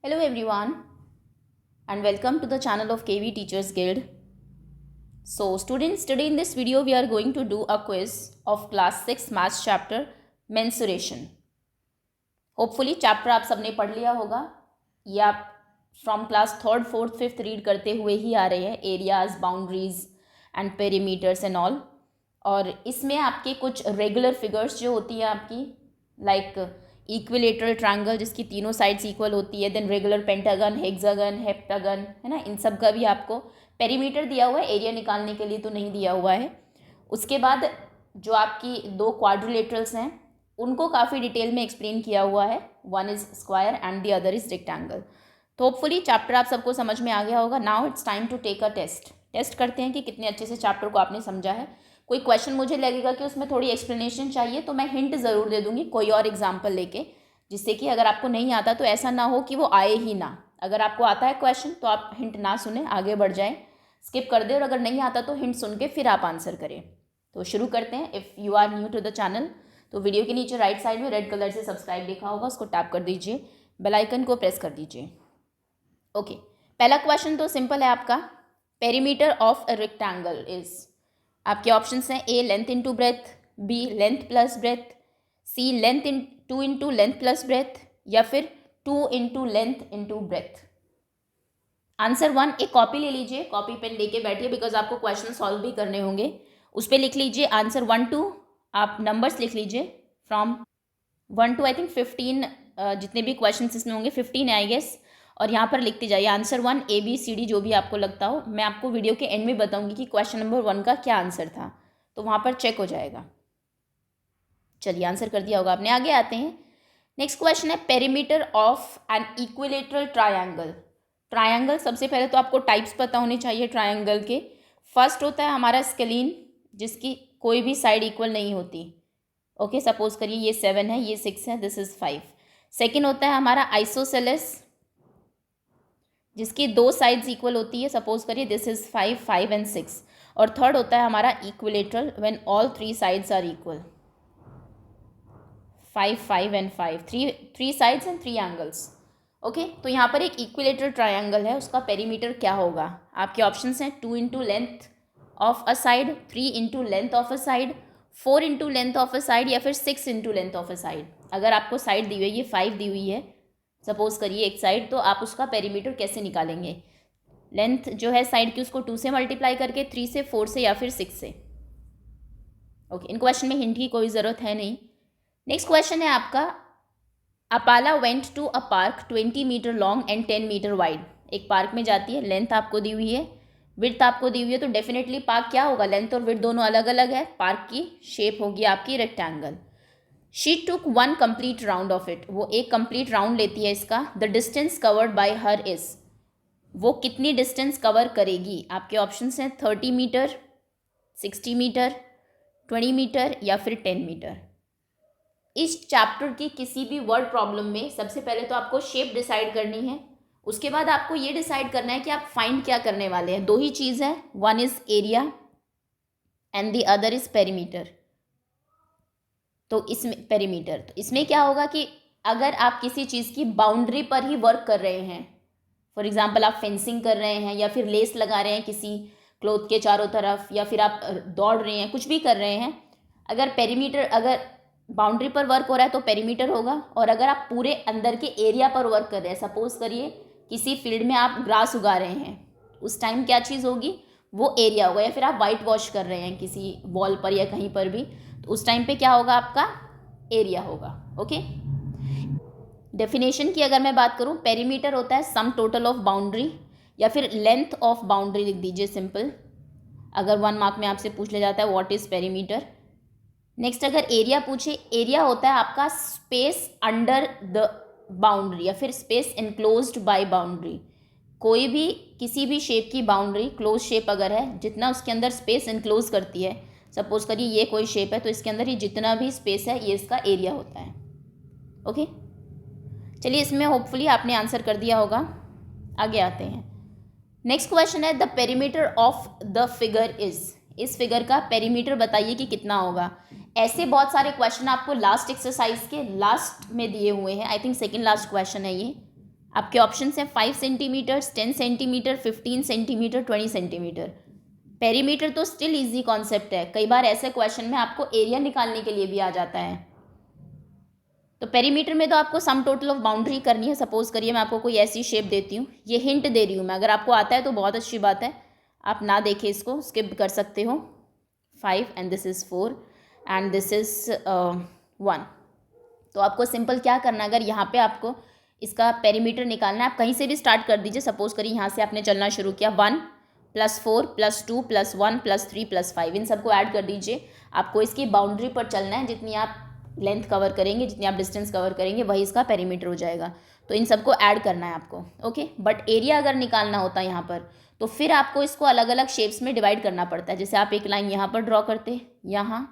Hello everyone and welcome to the channel of KV Teachers Guild. So students, today in this video we are going to do a quiz of class 6 maths chapter mensuration. Hopefully chapter आप सबने पढ़ लिया होगा या आप from class 3rd 4th 5th read करते हुए ही आ रहे हैं, areas, boundaries and perimeters and all. और इसमें आपके कुछ रेगुलर फिगर्स जो होती है आपकी लाइक इक्विलेटरल ट्रायंगल जिसकी तीनों साइड्स इक्वल होती है, then regular pentagon, hexagon, heptagon, है ना, इन सब का भी आपको पेरीमीटर दिया हुआ है, एरिया निकालने के लिए तो नहीं दिया हुआ है. उसके बाद जो आपकी दो क्वाड्रिलेटरल्स हैं उनको काफ़ी डिटेल में एक्सप्लेन किया हुआ है. One is square and the other is rectangle. तो होपफुली चैप्टर आप सबको समझ में आ गया होगा. Now it's time to take a test करते हैं कि कितने अच्छे से चैप्टर को आपने समझा है. कोई क्वेश्चन मुझे लगेगा कि उसमें थोड़ी एक्सप्लेनेशन चाहिए तो मैं हिंट ज़रूर दे दूंगी कोई और एग्जाम्पल लेके, जिससे कि अगर आपको नहीं आता तो ऐसा ना हो कि वो आए ही ना. अगर आपको आता है क्वेश्चन तो आप हिंट ना सुने, आगे बढ़ जाएं, स्किप कर दें, और अगर नहीं आता तो हिंट सुन के फिर आप आंसर करें. तो शुरू करते हैं. If you are new to the channel तो वीडियो के नीचे राइट साइड में रेड कलर से सब्सक्राइब लिखा होगा, उसको टैप कर दीजिए, बेल आइकन को प्रेस कर दीजिए. ओके, पहला क्वेश्चन तो सिंपल है आपका. Perimeter of a rectangle is, आपके ऑप्शंस हैं A length into breadth, B length plus breadth, C length in 2 into length plus breadth, या फिर 2 into length into breadth. Answer 1, एक कॉपी ले लीजिए, कॉपी पेन लेके बैठिए बिकॉज आपको क्वेश्चन सॉल्व भी करने होंगे. उस पर लिख लीजिए आंसर 1 2, आप नंबर्स लिख लीजिए फ्रॉम 1 to आई थिंक 15, जितने भी क्वेश्चन इसमें होंगे 15 है आई गेस, और यहाँ पर लिखते जाइए आंसर 1 ABCD जो भी आपको लगता हो. मैं आपको वीडियो के एंड में बताऊंगी कि क्वेश्चन नंबर 1 का क्या आंसर था, तो वहाँ पर चेक हो जाएगा. चलिए, आंसर कर दिया होगा आपने. आगे आते हैं. नेक्स्ट क्वेश्चन है perimeter of an equilateral triangle. Triangle, सबसे पहले तो आपको टाइप्स पता होने चाहिए ट्रायंगल के. फर्स्ट होता है हमारा स्केलीन, जिसकी कोई भी साइड इक्वल नहीं होती. ओके, सपोज करिए ये 7 है, ये 6 है, दिस इज 5. सेकेंड होता है हमारा आइसोसेलेस, जिसकी दो साइड्स इक्वल होती है, सपोज करिए दिस इज 5 5 एंड 6. और थर्ड होता है हमारा equilateral, when all 3 sides are equal, 5 5 and 5, 3 sides and 3 angles. Okay, तो यहाँ पर एक इक्विलेटरल ट्रायंगल है, उसका पेरीमीटर क्या होगा. आपके ऑप्शंस हैं 2 into length of a side, 3 into length of a side, 4 into length of a side, या फिर 6 into length of a side. अगर आपको साइड दी हुई है, ये 5 दी हुई है सपोज करिए एक साइड, तो आप उसका पेरीमीटर कैसे निकालेंगे. लेंथ जो है साइड की उसको 2 से मल्टीप्लाई करके, 3 से, 4 से, या फिर 6 से. ओके, इन क्वेश्चन में हिंट की कोई ज़रूरत है नहीं. नेक्स्ट क्वेश्चन है आपका, Apala went to a park 20 metre long and 10 metre wide. एक पार्क में जाती है, लेंथ आपको दी हुई है, विड्थ आपको दी हुई है, तो डेफिनेटली पार्क क्या होगा, लेंथ और विड्थ दोनों अलग अलग है. पार्क की शेप होगी आपकी rectangle. She took 1 complete round of it, वो एक कंप्लीट राउंड लेती है इसका. The distance covered by her is, वो कितनी डिस्टेंस कवर करेगी. आपके ऑप्शंस हैं 30 मीटर, 60 मीटर, 20 मीटर, या फिर 10 मीटर. इस चैप्टर की किसी भी वर्ड प्रॉब्लम में सबसे पहले तो आपको शेप डिसाइड करनी है, उसके बाद आपको ये डिसाइड करना है कि आप फाइंड क्या करने वाले हैं. दो ही चीज़ है, one is area and the other is perimeter. तो इसमें पेरीमीटर, तो इसमें क्या होगा कि अगर आप किसी चीज़ की बाउंड्री पर ही वर्क कर रहे हैं, फॉर एग्जांपल आप फेंसिंग कर रहे हैं, या फिर लेस लगा रहे हैं किसी क्लोथ के चारों तरफ, या फिर आप दौड़ रहे हैं, कुछ भी कर रहे हैं, अगर पेरीमीटर, अगर बाउंड्री पर वर्क हो रहा है तो पेरीमीटर होगा. और अगर आप पूरे अंदर के एरिया पर वर्क कर रहे हैं, सपोज करिए किसी फील्ड में आप ग्रास उगा रहे हैं, उस टाइम क्या चीज़ होगी, वो एरिया होगा. या फिर आप वाइट वॉश कर रहे हैं किसी वॉल पर या कहीं पर भी, तो उस टाइम पे क्या होगा, आपका एरिया होगा. ओके, डेफिनेशन की अगर मैं बात करूं, पेरीमीटर होता है सम टोटल ऑफ बाउंड्री, या फिर लेंथ ऑफ बाउंड्री लिख दीजिए सिंपल, अगर 1 मार्क में आपसे पूछ लिया जाता है व्हाट इज पेरीमीटर. नेक्स्ट, अगर एरिया पूछे, एरिया होता है आपका स्पेस अंडर द बाउंड्री, या फिर स्पेस इनक्लोज्ड बाय बाउंड्री. कोई भी किसी भी शेप की बाउंड्री क्लोज शेप अगर है, जितना उसके अंदर स्पेस इनक्लोज करती है, सपोज करिए ये कोई शेप है, तो इसके अंदर ये जितना भी स्पेस है ये इसका एरिया होता है. ओके, चलिए, इसमें होपफुली आपने आंसर कर दिया होगा. आगे आते हैं. नेक्स्ट क्वेश्चन है the perimeter of the figure is. इस फिगर का पेरीमीटर बताइए कि कितना होगा. ऐसे बहुत सारे क्वेश्चन आपको लास्ट एक्सरसाइज के लास्ट में दिए हुए हैं, I think second last question है ये. आपके ऑप्शन हैं 5 centimetre, 10 centimetre, 15 centimetre, 20 centimetre. Perimeter तो स्टिल इजी कॉन्सेप्ट है, कई बार ऐसे क्वेश्चन में आपको एरिया निकालने के लिए भी आ जाता है। तो पेरीमीटर में तो आपको सम टोटल ऑफ बाउंड्री करनी है। सपोज करिए मैं आपको कोई ऐसी शेप देती हूँ, ये हिंट दे रही हूँ मैं, अगर आपको आता है तो बहुत अच्छी बात है, आप ना देखें इसको, स्किप कर सकते हो। 5 and this is 4 and this is 1। तो आपको सिंपल क्या करना है, अगर यहाँ पे आपको इसका पेरीमीटर निकालना है, आप कहीं से भी स्टार्ट कर दीजिए। सपोज करिए यहाँ से आपने चलना शुरू किया, 1 + 4 + 2 + 1 + 3 + 5, इन सबको ऐड कर दीजिए। आपको इसकी बाउंड्री पर चलना है, जितनी आप लेंथ कवर करेंगे, जितनी आप डिस्टेंस कवर करेंगे, वही इसका पेरीमीटर हो जाएगा। तो इन सबको ऐड करना है आपको, ओके। बट एरिया अगर निकालना होता है यहाँ पर, तो फिर आपको इसको अलग अलग शेप्स में डिवाइड करना पड़ता है। जैसे आप एक लाइन यहाँ पर ड्रॉ करते, यहाँ,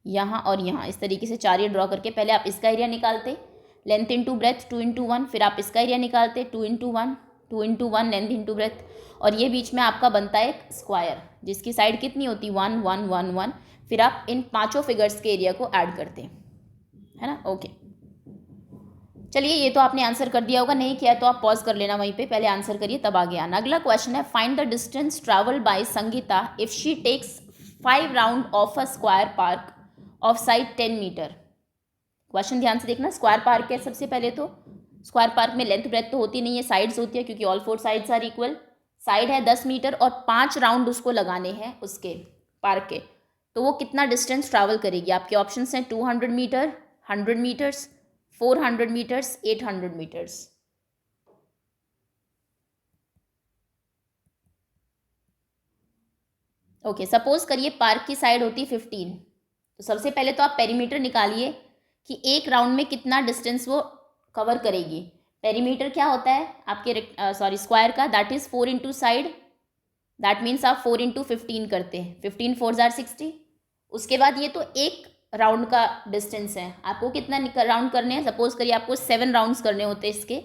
यहाँ और यहाँ, इस तरीके से 4 ये ड्रॉ करके पहले आप इसका एरिया निकालते, लेंथ इंटू ब्रेथ 2 × 1, फिर आप इसका एरिया निकालते 2 × 1, 2 × 1 लेंथ इंटू ब्रेथ, और ये बीच में आपका बनता है एक स्क्वायर जिसकी साइड कितनी होती, 1 1 1 1। फिर आप इन पांचों फिगर्स के एरिया को ऐड करते हैं, है ना, ओके। चलिए, ये तो आपने आंसर कर दिया होगा, नहीं किया तो आप पॉज कर लेना वहीं पे, पहले आंसर करिए तब आगे आना। अगला क्वेश्चन है, find the distance travel by Sangeeta if she takes 5 round of a square park of side 10 metre. Question ध्यान से देखना, स्क्वायर पार्क है। सबसे पहले तो स्क्वायर पार्क में लेंथ ब्रेथ तो होती नहीं है, साइड्स होती है, क्योंकि all 4 sides are equal. Side है 10 मीटर और 5 राउंड उसको लगाने हैं उसके पार्क के, तो वो कितना डिस्टेंस ट्रैवल करेगी। आपके ऑप्शंस हैं 200 metre, 100 metres, 400 metres, 800 metres. Okay, suppose करिए पार्क की साइड होती 15, तो सबसे पहले तो आप पेरीमीटर निकालिए कि एक राउंड में कितना डिस्टेंस वो कवर करेगी। पेरीमीटर क्या होता है आपके स्क्वायर का, that is 4 into side, that means आप 4 × 15 करते हैं, 15 4 = 60। उसके बाद ये तो एक राउंड का डिस्टेंस है, आपको कितना राउंड करने हैं। सपोज करिए आपको 7 राउंड्स करने होते हैं इसके,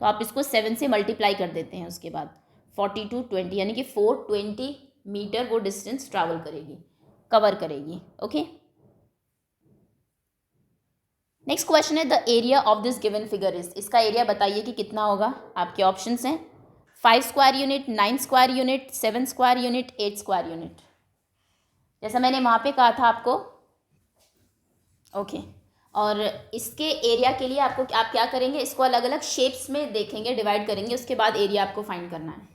तो आप इसको 7 से मल्टीप्लाई कर देते हैं। उसके बाद 42 20, यानी कि 420 मीटर वो डिस्टेंस ट्रैवल करेगी, कवर करेगी, ओके। नेक्स्ट क्वेश्चन है, the area of this given figure is, इसका एरिया बताइए कि कितना होगा। आपके ऑप्शंस हैं 5 square unit, 9 square unit, 7 square unit, 8 square unit. जैसा मैंने वहाँ पे कहा था आपको, ओके। और इसके एरिया के लिए आपको आप क्या करेंगे, इसको अलग अलग शेप्स में देखेंगे, डिवाइड करेंगे, उसके बाद एरिया आपको फाइंड करना है।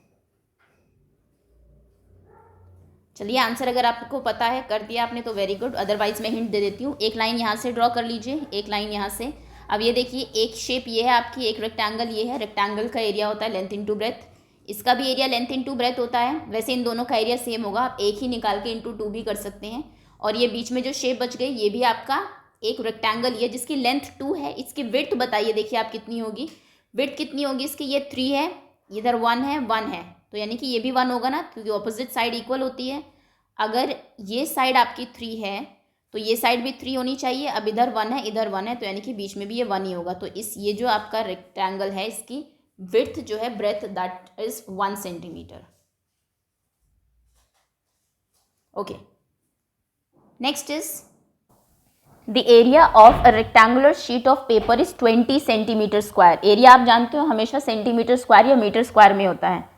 चलिए, आंसर अगर आपको पता है, कर दिया आपने तो वेरी गुड, अदरवाइज मैं हिंट दे देती हूँ। एक लाइन यहाँ से ड्रॉ कर लीजिए, एक लाइन यहाँ से। अब ये देखिए, एक शेप ये है आपकी, एक रेक्टेंगल ये है। रेक्टेंगल का एरिया होता है लेंथ इंटू ब्रेथ, इसका भी एरिया लेंथ इंटू ब्रेथ होता है। वैसे इन दोनों का एरिया सेम होगा, आप एक ही निकाल के इंटू 2 भी कर सकते हैं। और ये बीच में जो शेप बच गई, ये भी आपका एक रेक्टेंगल ये, जिसकी लेंथ 2 है। इसकी विड्थ बताइए, देखिए आप कितनी होगी, विड्थ कितनी होगी इसकी, ये 3 है, इधर 1 है, 1 है, तो यानी कि ये भी 1 होगा ना, क्योंकि ऑपोजिट साइड इक्वल होती है। अगर ये साइड आपकी 3 है तो ये साइड भी 3 होनी चाहिए। अब इधर 1 है, इधर 1 है, तो यानी कि बीच में भी ये 1 ही होगा। तो ये जो आपका रेक्टेंगल है, इसकी विड्थ जो है, breadth, that is 1 centimetre, okay. Next is the area of a rectangular sheet of paper is 20 centimetre square. Area आप जानते हो हमेशा सेंटीमीटर स्क्वायर या मीटर स्क्वायर में होता है।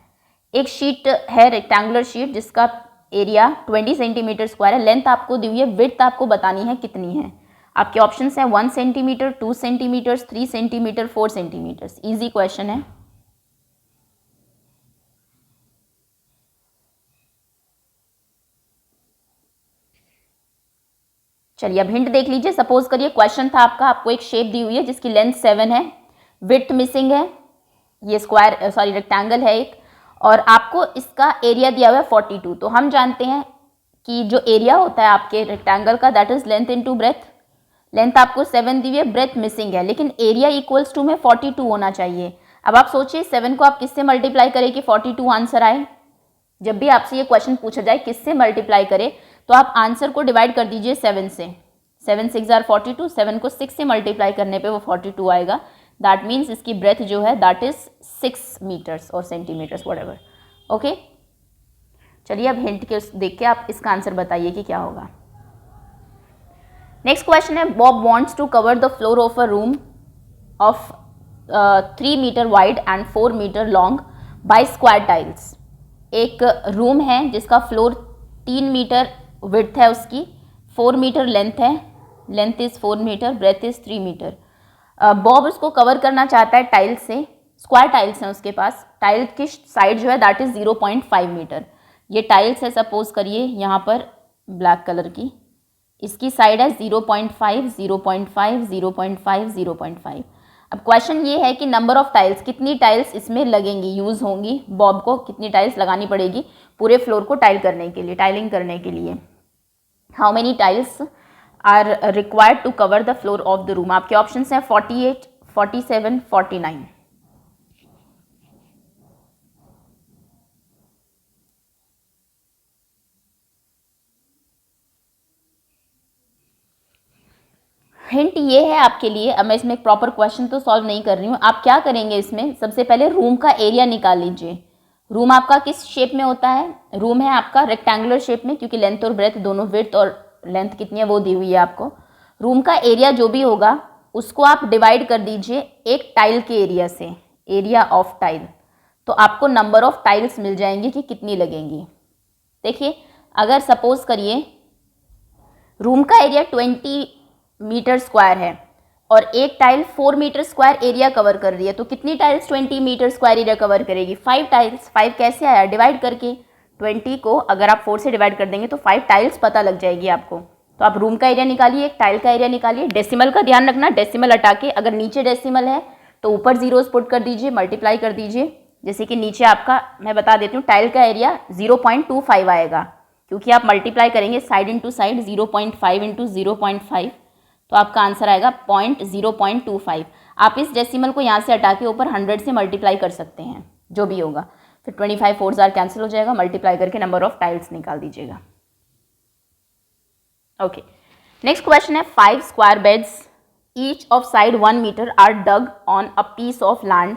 एक शीट है, रेक्टेंगुलर शीट, जिसका एरिया 20 सेंटीमीटर स्क्वायर है। लेंथ आपको दी हुई है, विड्थ आपको बतानी है कितनी है। आपके ऑप्शंस हैं 1 centimetre, 2 centimetre, 3 centimetre, 4 centimetre. Easy question है। चलिए, अब हिंट देख लीजिए। सपोज करिए क्वेश्चन था आपको एक शेप दी हुई है जिसकी लेंथ 7 है, विड्थ मिसिंग है, ये रेक्टेंगल है एक, और आपको इसका एरिया दिया हुआ है 42। तो हम जानते हैं कि जो एरिया होता है आपके रेक्टेंगल का, that is length into breath. Length आपको 7 दी हुई है, ब्रेथ मिसिंग है, लेकिन एरिया इक्वल्स टू में 42 होना चाहिए। अब आप सोचिए 7 को आप किससे मल्टीप्लाई करें कि 42 आंसर आए। जब भी आपसे ये क्वेश्चन पूछा जाए किससे मल्टीप्लाई करें, तो आप आंसर को डिवाइड कर दीजिए 7 से। 7 6 = 42, 7 को 6 से मल्टीप्लाई करने पे वो 42 आएगा। दैट मीन्स इसकी ब्रेथ जो है, दैट इज 6 मीटर्स और सेंटीमीटर्स, व्हाटएवर, ओके। चलिए, अब हिंट के देख के आप इसका आंसर बताइए कि क्या होगा। नेक्स्ट क्वेश्चन है, Bob wants to cover the floor of a room of 3 metre wide and 4 metre long by square tiles. एक रूम है जिसका फ्लोर 3 मीटर विड्थ है, उसकी 4 मीटर लेंथ है, length is 4 metre, breadth is 3 metre. Bob उसको cover करना चाहता है टाइल्स से, स्क्वायर टाइल्स हैं उसके पास, टाइल की साइड जो है दैट इज़ 0.5 मीटर। ये टाइल्स है सपोज करिए यहाँ पर ब्लैक कलर की, इसकी साइड है 0.5, 0.5, 0.5, 0.5। अब क्वेश्चन ये है कि नंबर ऑफ टाइल्स, कितनी टाइल्स इसमें लगेंगी, यूज़ होंगी, बॉब को कितनी टाइल्स लगानी पड़ेगी पूरे फ्लोर को टाइल करने के लिए, टाइलिंग करने के लिए। How many tiles are required to cover the floor of the room. आपके ऑप्शंस हैं 48, 47, 49। हिंट ये है आपके लिए, अब मैं इसमें एक प्रॉपर क्वेश्चन तो सॉल्व नहीं कर रही हूँ। आप क्या करेंगे इसमें, सबसे पहले रूम का एरिया निकाल लीजिए। रूम आपका किस शेप में होता है, रूम है आपका रेक्टेंगुलर शेप में, क्योंकि लेंथ और ब्रेथ दोनों, विड्थ और लेंथ कितनी है वो दी हुई है आपको। रूम का एरिया जो भी होगा उसको आप डिवाइड कर दीजिए एक टाइल के एरिया से, एरिया ऑफ टाइल, तो आपको नंबर ऑफ टाइल्स मिल जाएंगी कि कितनी लगेंगी। देखिए अगर सपोज करिए रूम का एरिया 20 मीटर स्क्वायर है और एक tile 4 metre square area cover कर रही है, तो कितनी tiles 20 metre square area cover करेगी, 5 टाइल्स। 5 कैसे आया, डिवाइड करके, 20 को अगर आप 4 से डिवाइड कर देंगे तो 5 टाइल्स पता लग जाएगी आपको। तो आप रूम का एरिया निकालिए, एक टाइल का एरिया निकालिए। डेसिमल का ध्यान रखना, डेसिमल हटा के अगर नीचे डेसिमल है तो ऊपर जीरोस पुट कर दीजिए, मल्टीप्लाई कर दीजिए। जैसे कि नीचे आपका, मैं बता देती हूँ, टाइल का एरिया 0.25 आएगा, क्योंकि आप मल्टीप्लाई करेंगे साइड इंटू साइड, 0.5 इंटू 0.5, तो आपका आंसर आएगा 0.25। आप इस डेसिमल को यहाँ से हटा के ऊपर 100 से मल्टीप्लाई कर सकते हैं, जो भी होगा। फिर 25 4 आर कैंसिल हो जाएगा, मल्टीप्लाई करके नंबर ऑफ टाइल्स निकाल दीजिएगा। ओके, नेक्स्ट क्वेश्चन है 5 square beds each of side 1 metre are dug on a piece of land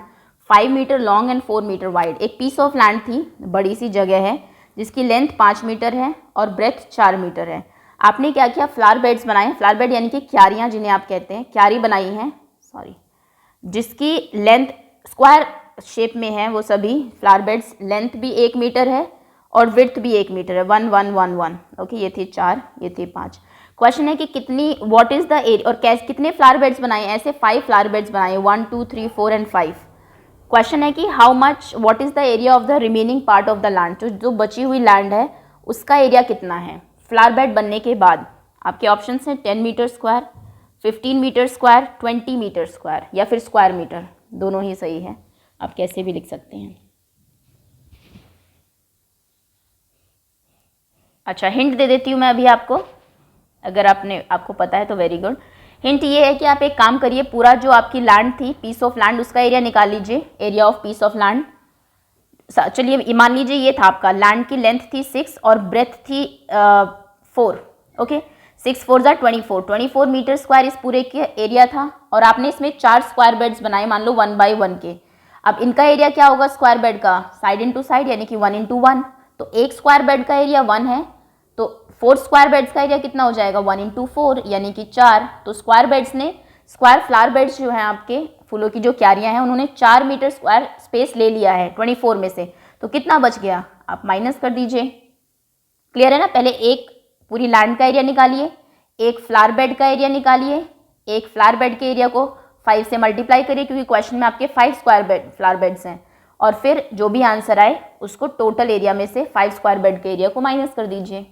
5 metre long and 4 metre wide. एक पीस ऑफ लैंड थी, बड़ी सी जगह है, जिसकी लेंथ 5 मीटर है और ब्रेथ 4 मीटर है। आपने क्या किया, फ्लावर बेड्स बनाए, फ्लावर बेड यानी कि क्यारियाँ जिन्हें आप कहते हैं, क्यारी बनाई हैं, सॉरी, जिसकी लेंथ स्क्वायर शेप में है वो सभी फ्लावर बेड्स। लेंथ भी 1 मीटर है और विड्थ भी 1 मीटर है, 1 1 1 1। ओके, ये थे 4, ये थे 5। क्वेश्चन है कि कितनी, व्हाट इज द एरिया, और कैसे कितने फ्लावर बेड्स बनाए, ऐसे 5 फ्लावर बेड्स बनाए, 1 2 3 4 एंड 5। क्वेश्चन है कि how much, what is the area of the remaining part of the land, तो जो बची हुई लैंड है उसका एरिया कितना है फ्लावर बेड बनने के बाद। आपके ऑप्शंस हैं 10 metre square, 15 metre square, 20 metre square, या फिर स्क्वायर मीटर, दोनों ही सही है, आप कैसे भी लिख सकते हैं। अच्छा, हिंट दे देती हूँ मैं अभी आपको, अगर आपको पता है तो वेरी गुड। हिंट ये है कि आप एक काम करिए, पूरा जो आपकी लैंड थी, पीस ऑफ लैंड, उसका एरिया निकाल लीजिए, area of peace of land. चलिए मान लीजिए ये था आपका, लैंड की लेंथ थी 6 और ब्रेथ थी 4। ओके, 6 4 24 मीटर स्क्वायर इस पूरे के एरिया था, और आपने इसमें 4 स्क्वायर बेड्स बनाए, मान लो 1 बाई 1 के। अब इनका एरिया क्या होगा स्क्वायर बेड का, साइड इंटू साइड, यानी कि 1 इंटू 1। तो एक स्क्वायर बेड का एरिया 1 है, तो 4 स्क्वायर बेड्स का एरिया कितना हो जाएगा, 1 इंटू 4 यानी कि 4। तो स्क्वायर बेड्स ने, स्क्वायर फ्लावर बेड्स जो हैं आपके फूलों की जो क्यारियां हैं, उन्होंने 4 मीटर स्क्वायर स्पेस ले लिया है 24 में से, तो कितना बच गया, आप माइनस कर दीजिए। क्लियर है ना, पहले एक पूरी लैंड का एरिया निकालिए, एक फ्लावर बेड का एरिया निकालिए, एक फ्लावर बेड के एरिया को 5 से मल्टीप्लाई करिए, क्योंकि क्वेश्चन में आपके 5 स्क्वायर बेड फ्लावर बेड्स हैं, और फिर जो भी आंसर आए उसको टोटल एरिया में से 5 स्क्वायर बेड के एरिया को माइनस कर दीजिए।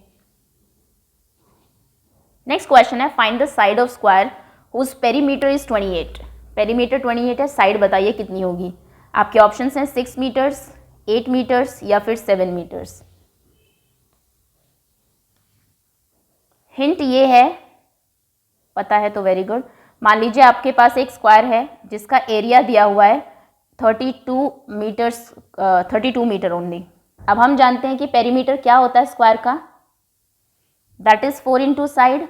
नेक्स्ट क्वेश्चन है find the side of square whose perimeter is 28। Perimeter 28 है, साइड बताइए कितनी होगी। आपके ऑप्शंस हैं 6 मीटर्स, 8 मीटर्स, या फिर 7 मीटर्स। हिंट ये है, पता है तो वेरी गुड। मान लीजिए आपके पास एक स्क्वायर है जिसका एरिया दिया हुआ है 32 मीटर्स, 32 मीटर ओनली। अब हम जानते हैं कि पेरीमीटर क्या होता है स्क्वायर का, दैट इज 4 इंटू साइड,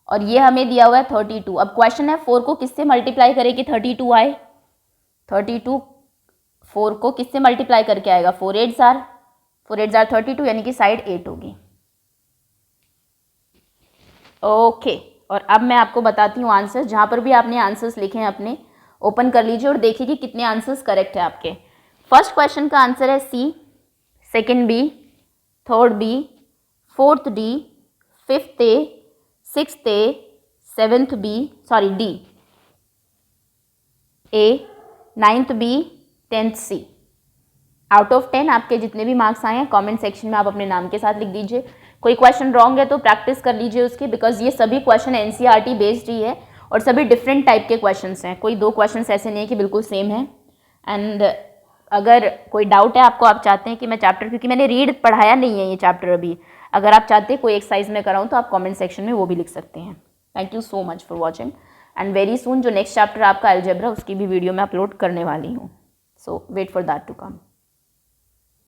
और ये हमें दिया हुआ है 32। अब क्वेश्चन है 4 को किससे मल्टीप्लाई करें कि 32 आए, 32 4 को किससे मल्टीप्लाई करके आएगा, 4 8 आर, 4 8 आर 32, यानी कि साइड 8 होगी। ओके, और अब मैं आपको बताती हूँ आंसर, जहाँ पर भी आपने आंसर्स लिखे हैं अपने, ओपन कर लीजिए और देखिए कि कितने आंसर्स करेक्ट है आपके। फर्स्ट क्वेश्चन का आंसर है C, second B, third B, fourth D, fifth A, sixth A, seventh B, sorry D A, ninth B, 10th C. Out of 10 आपके जितने भी मार्क्स आए हैं कमेंट सेक्शन में आप अपने नाम के साथ लिख दीजिए। कोई क्वेश्चन रॉन्ग है तो प्रैक्टिस कर लीजिए उसकी, बिकॉज ये सभी क्वेश्चन एनसीईआरटी बेस्ड ही है और सभी डिफरेंट टाइप के क्वेश्चंस हैं, कोई 2 क्वेश्चंस ऐसे नहीं है कि बिल्कुल सेम है। एंड अगर कोई डाउट है आपको, आप चाहते हैं कि मैं चैप्टर, क्योंकि मैंने रीड पढ़ाया नहीं है ये चैप्टर अभी, अगर आप चाहते हैं कोई एक्सरसाइज में कराऊँ तो आप कमेंट सेक्शन में वो भी लिख सकते हैं। Thank you so much for watching and very soon जो नेक्स्ट चैप्टर आपका अलजेब्रा उसकी भी वीडियो मैं अपलोड करने वाली हूँ, so wait for that to come.